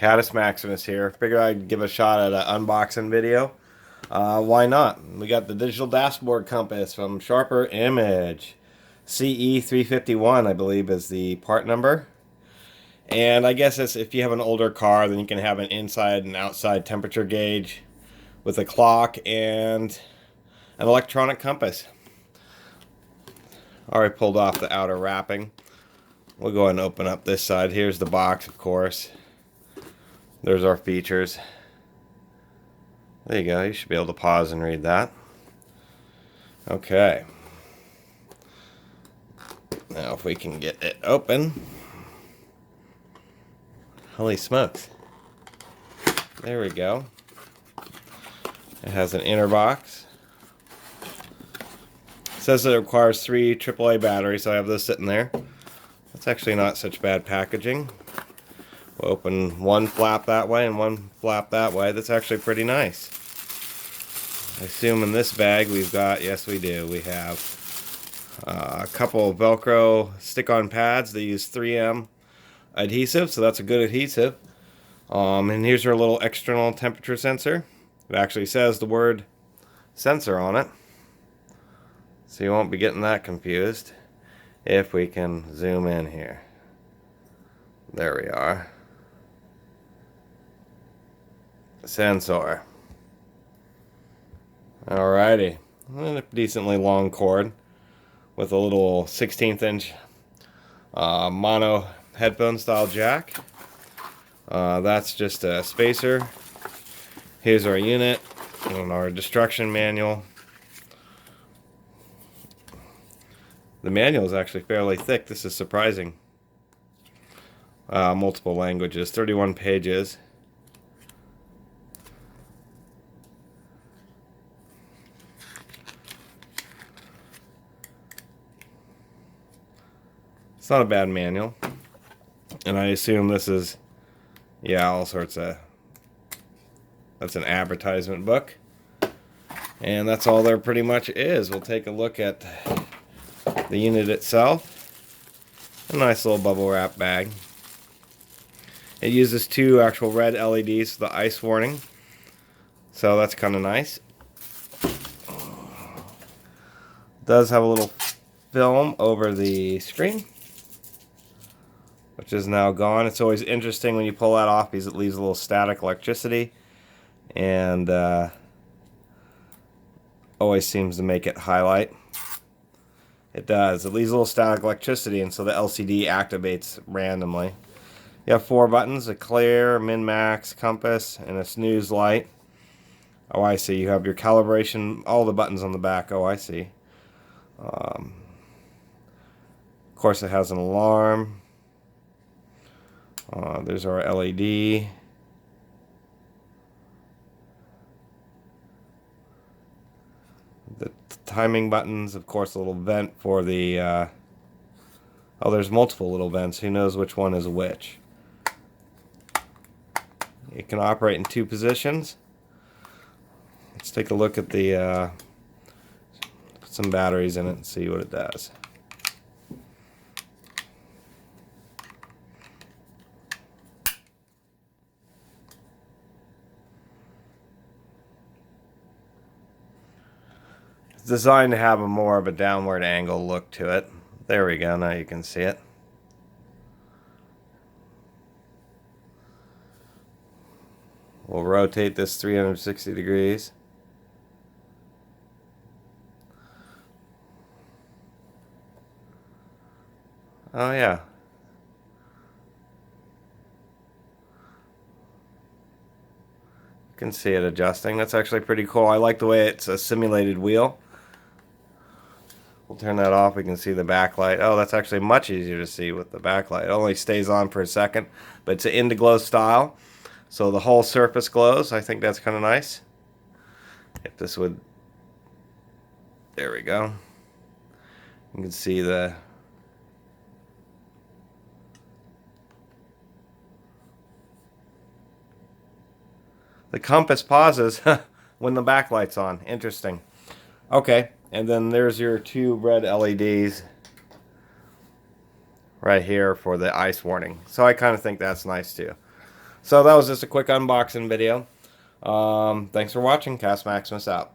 Catus Maximus here. Figured I'd give a shot at an unboxing video. Why not? We got the digital dashboard compass from Sharper Image. CE351, I believe, is the part number. And I guess it's, if you have an older car, then you can have an inside and outside temperature gauge with a clock and an electronic compass. Already pulled off the outer wrapping. We'll go ahead and open up this side. Here's the box, of course. There's our features. There you go. You should be able to pause and read that. Okay. Now if we can get it open. Holy smokes. There we go. It has an inner box. It says that it requires 3 AAA batteries, so I have those sitting there. That's actually not such bad packaging. We'll open one flap that way and one flap that way. That's actually pretty nice. I assume in this bag we've got, yes we do, we have a couple of Velcro stick-on pads. They use 3M adhesive, so that's a good adhesive. And here's our little external temperature sensor. It actually says the word sensor on it, so you won't be getting that confused. If we can zoom in here. There we are. Sensor. Alrighty. A decently long cord with a little 16th inch mono headphone style jack. That's just a spacer. Here's our unit and our destruction manual. The manual is actually fairly thick. This is surprising. Multiple languages, 31 pages. It's not a bad manual. And I assume this is, yeah, all sorts of, that's an advertisement book. And that's all there pretty much is. We'll take a look at the unit itself. A nice little bubble wrap bag. It uses 2 actual red LEDs for the ice warning, so that's kind of nice. It does have a little film over the screen, which is now gone. It's always interesting when you pull that off because it leaves a little static electricity, and always seems to make it highlight. It does. It leaves a little static electricity, and so the LCD activates randomly. You have 4 buttons: a clear, min-max, compass, and a snooze light. Oh, I see. You have your calibration, all the buttons on the back. Oh, I see. Of course, it has an alarm. There's our LED. The timing buttons, of course, a little vent for the oh, there's multiple little vents. Who knows which one is which? It can operate in 2 positions. Let's take a look at the put some batteries in it and see what it does. It's designed to have a more of a downward angle look to it. There we go, now you can see it. We'll rotate this 360 degrees. Oh yeah. You can see it adjusting. That's actually pretty cool. I like the way it's a simulated wheel. We'll turn that off. We can see the backlight. Oh, that's actually much easier to see with the backlight. It only stays on for a second, but it's an Indiglow style, so the whole surface glows. I think that's kind of nice. If this would, there we go. You can see the compass pauses when the backlight's on. Interesting. Okay. And then there's your 2 red LEDs right here for the ice warning. So I kind of think that's nice too. So that was just a quick unboxing video. Thanks for watching. Cast Maximus out.